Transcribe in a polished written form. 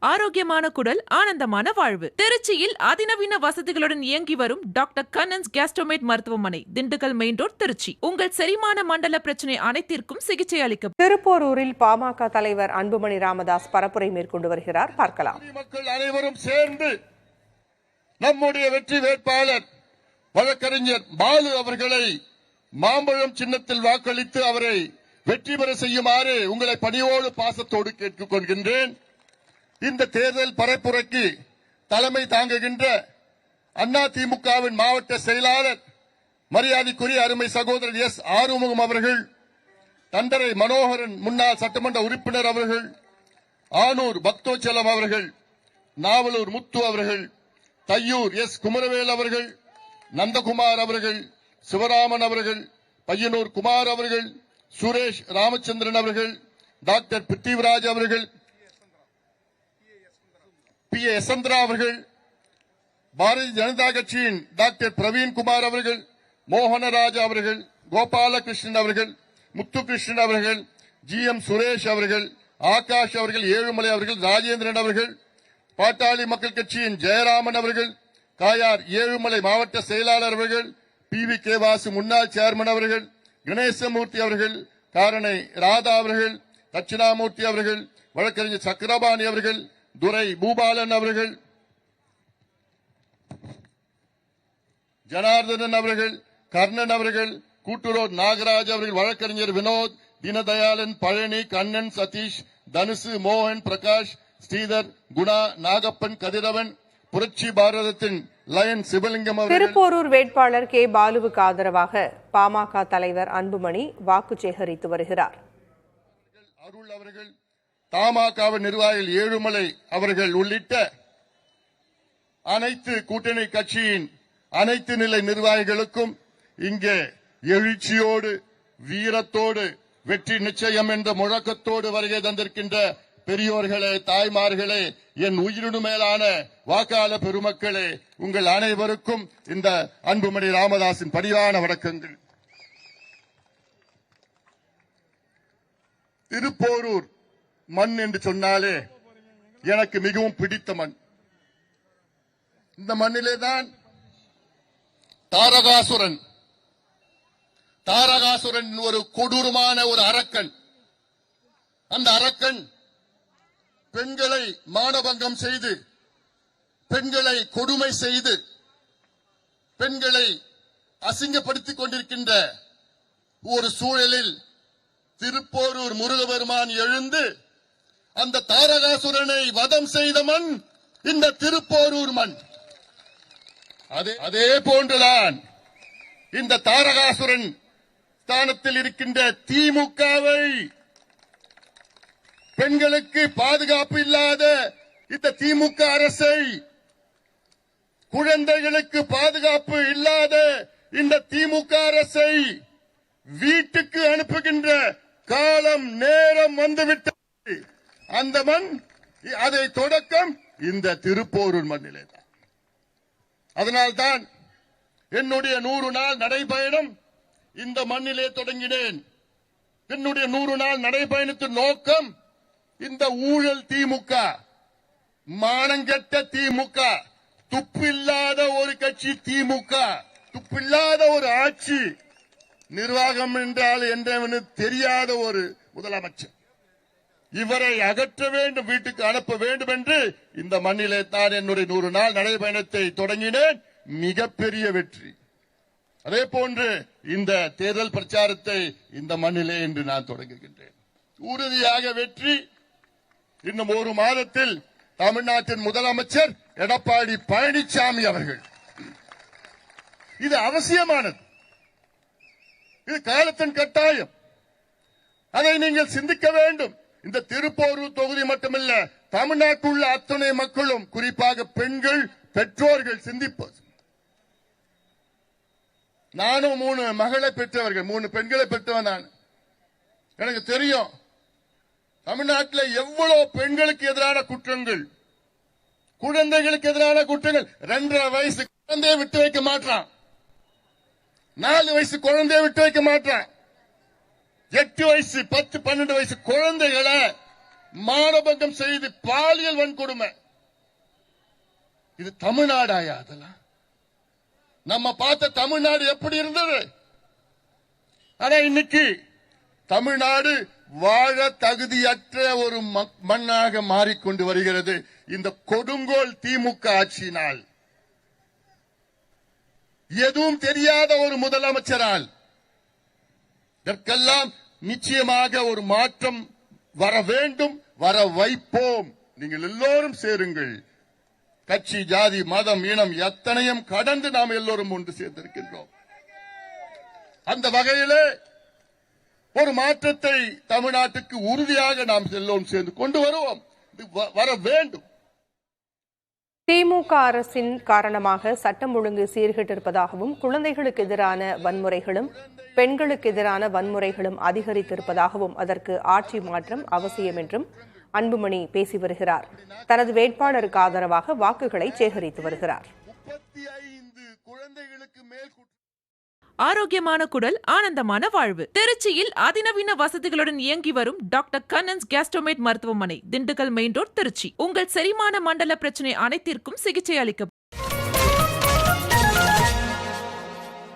ஆரோக்கியமான குடல், ஆனந்தமான வாழ்வு. திருச்சியில் அதிநவீன வசதிகளுடன் இயங்கி வரும் டாக்டர் கண்ணன்ஸ் கேஸ்ட்ரோமேட் மருத்துவமனை, திண்டுக்கல் மெயின் ரோட், திருச்சி. உங்கள் செரிமான மண்டல பிரச்சனை அனைத்திற்கும் சிகிச்சை அளிக்கும். திருப்போரூரில் பாமக தலைவர் அன்புமணி ராமதாஸ் பரப்புரை மேற்கொண்டு வருகிறார். பார்க்கலாம். மக்கள் அனைவரும் சேர்ந்து நம்முடைய வெற்றி வேட்பாளர் வழக்கறிஞர் பாலு அவர்களை மாம்பழம் சின்னத்தில் வாக்களித்து அவரை வெற்றி பெற செய்யுமாறு உங்களை பணியோடு பாசத்தோடு கேட்டுக் கொள்கின்றேன். இந்த தேர்தல் பரப்புரைக்கு தலைமை தாங்குகின்ற அதிமுகவின் மாவட்ட செயலாளர் மரியாதைக்குரிய அருமை சகோதரர் எஸ் ஆறுமுகம் அவர்கள், தண்டரை மனோகரன் முன்னாள் சட்டமன்ற உறுப்பினர் அவர்கள், ஆனூர் பக்தோச்சலம் அவர்கள், நாவலூர் முத்து அவர்கள், தையூர் எஸ் குமரவேல் அவர்கள், நந்தகுமார் அவர்கள், சிவராமன் அவர்கள், பையனூர் குமார் அவர்கள், சுரேஷ் ராமச்சந்திரன் அவர்கள், டாக்டர் பிருத்திவிராஜ் அவர்கள், பி ஏ யசந்திரா அவர்கள், பாரதிய ஜனதா கட்சியின் டாக்டர் பிரவீன்குமார் அவர்கள், மோகனராஜ் அவர்கள், கோபாலகிருஷ்ணன் அவர்கள், முத்துகிருஷ்ணன் அவர்கள், ஜி எம் சுரேஷ் அவர்கள், ஆகாஷ் அவர்கள், ஏழுமலை அவர்கள், ராஜேந்திரன் அவர்கள், பாட்டாளி மக்கள் கட்சியின் ஜெயராமன் அவர்கள், காயார் ஏழுமலை மாவட்ட செயலாளர் அவர்கள், பி வி கே வாசு முன்னாள் சேர்மன் அவர்கள், கணேசமூர்த்தி அவர்கள், காரணை ராதா அவர்கள், தட்சிணாமூர்த்தி அவர்கள், வழக்கறிஞர் சக்கரபாணி அவர்கள், துரை பூபாலன் அவர்கள், ஜனார்தனன் அவர்கள், கர்ணன் அவர்கள், கூட்டுரோட் நாகராஜ் அவர்கள், வழக்கறிஞர் வினோத், தீனதயாளன், பழனி, கண்ணன், சதீஷ், தனுசு, மோகன், பிரகாஷ், ஸ்ரீதர், குணா, நாகப்பன், கதிரவன், புரட்சி பாரதத்தின் லயன் சிவலிங்கம் அவர்கள். திருப்போரூர் வேட்பாளர் கே பாலுவுக்கு ஆதரவாக பாமக தலைவர் அன்புமணி வாக்கு சேகரித்து வருகிறார். அருள் அவர்கள், தமாகவின் நிர்வாகிகள் ஏழுமலை அவர்கள் உள்ளிட்ட அனைத்து கூட்டணி கட்சியின் அனைத்து நிலை நிர்வாகிகளுக்கும் இங்கே எழுச்சியோடு வீரத்தோடு வெற்றி நிச்சயம் என்ற முழக்கத்தோடு வருகை தந்திருக்கின்ற பெரியோர்களே, தாய்மார்களே, என் உயிரினு மேலான வாக்காளர் பெருமக்களே, உங்கள் அனைவருக்கும் இந்த அன்புமணி ராமதாஸின் பணிவான வணக்கங்கள். திருப்போரூர் மண் என்று சொன்னாலே எனக்கு மிகவும் பிடித்த மண். இந்த மண்ணிலேதான் தாரகாசுரன் ஒரு கொடூரமான ஒரு அரக்கன். அந்த அரக்கன் பெண்களை மானபங்கம் செய்து, பெண்களை கொடுமை செய்து, பெண்களை அசிங்கப்படுத்திக் கொண்டிருக்கின்ற ஒரு சூழலில் திருப்போரூர் முருகபெருமான் எழுந்து அந்த தாரகாசுரனை வதம் செய்த மண் இந்த திருப்போரூர் மண். அதே போன்றுதான் இந்த தாரகாசுரன் ஸ்தானத்தில் இருக்கின்ற திமுகவை, பெண்களுக்கு பாதுகாப்பு இல்லாத இந்த திமுக அரசை, குழந்தைகளுக்கு பாதுகாப்பு இல்லாத இந்த திமுக அரசை வீட்டுக்கு அனுப்புகின்ற காலம் நேரம் வந்துவிட்டது. அந்த மண், அதை தொடக்கம் இந்த திருப்போரூர் மண்ணிலே தான். அதனால்தான் என்னுடைய 100 நாள் நடைபயணம் இந்த மண்ணிலே தொடங்கினேன். என்னுடைய 100 நாள் நடைபயணத்தின் நோக்கம் இந்த ஊழல் திமுக, மானங்கெட்ட திமுக, துப்பில்லாத ஒரு கட்சி திமுக, துப்பில்லாத ஒரு ஆட்சி, நிர்வாகம் என்றால் என்றவனு தெரியாத ஒரு முதலமைச்சர், இவரை அகற்ற வேண்டும், வீட்டுக்கு அனுப்ப வேண்டும் என்று இந்த மண்ணிலே தான் என்னுடைய 100 நாள் நடைபயணத்தை தொடங்கினேன். மிகப்பெரிய வெற்றி. அதே போன்று இந்த தேர்தல் பிரச்சாரத்தை இந்த மண்ணிலே இன்று நான் தொடங்குகின்றேன். உறுதியாக வெற்றி. இன்னும் ஒரு மாதத்தில் தமிழ்நாட்டின் முதலமைச்சர் எடப்பாடி பழனிசாமி அவர்கள். இது அவசியமானது, இது காலத்தின் கட்டாயம். அதை நீங்கள் சிந்திக்க வேண்டும். இந்த திருப்போரூர் தொகுதி மட்டுமல்ல, தமிழ்நாட்டில் உள்ள அத்தனை மக்களும், குறிப்பாக பெண்கள், பெற்றோர்கள் சிந்திப்பது. நானும் 3 மகளை பெற்றவர்கள், 3 பெண்களை பெற்றவன் நான். எனக்கு தெரியும் தமிழ்நாட்டில் எவ்வளவு பெண்களுக்கு எதிரான குற்றங்கள், குழந்தைகளுக்கு எதிரான குற்றங்கள். 2.5 வயசு குழந்தையை விட்டு வைக்க மாட்டான், 4 வயசு குழந்தையை விட்டு வைக்க மாட்டான், 8 வயசு 10, 12 வயசு குழந்தைகளை மானபங்கம் செய்து பாலியல் வன்கொடுமை. இது தமிழ்நாடாயா? அதெல்லாம் நம்ம பார்த்த தமிழ்நாடு எப்படி இருந்தது? ஆனா இன்னைக்கு தமிழ்நாடு வாழ தகுதியற்ற ஒரு மண்ணாக மாறிக்கொண்டு வருகிறது இந்த கொடுங்கோல் திமுக ஆட்சியினால். எதுவும் தெரியாத ஒரு முதலமைச்சரால். இதற்கெல்லாம் நிச்சயமாக ஒரு மாற்றம் வர வேண்டும், வர வைப்போம். நீங்கள் எல்லோரும் சேருங்கள். கட்சி, ஜாதி, மதம், இனம் எத்தனையும் கடந்து நாம் எல்லோரும் ஒன்று சேர்ந்திருக்கின்றோம். அந்த வகையிலே ஒரு மாற்றத்தை தமிழ்நாட்டுக்கு உறுதியாக நாம் எல்லோரும் சேர்ந்து கொண்டு வருவோம். வர வேண்டும். திமுக அரசின் காரணமாக சட்டம் ஒழுங்கு சீர்கெட்டிருப்பதாகவும் குழந்தைகளுக்கு எதிரான வன்முறைகளும் பெண்களுக்கு எதிரான வன்முறைகளும் அதிகரித்திருப்பதாகவும் அதற்கு ஆட்சி மாற்றம் அவசியம் என்றும் அன்புமணி பேசி வருகிறார். தனது வேட்பாளருக்கு ஆதரவாக வாக்குகளை சேகரித்து வருகிறார். ஆரோக்கியமான குடல், ஆனந்தமான வாழ்வு. திருச்சியில் அதிநவீன வசதிகளுடன் இயங்கி வரும் டாக்டர் கண்ணன்ஸ் கேஸ்ட்ரோமேட் மருத்துவமனை, திண்டுக்கல் மெயின் ரோட், திருச்சி. உங்கள் செரிமான மண்டல பிரச்சனை அனைத்திற்கும் சிகிச்சை அளிக்கப்படும்.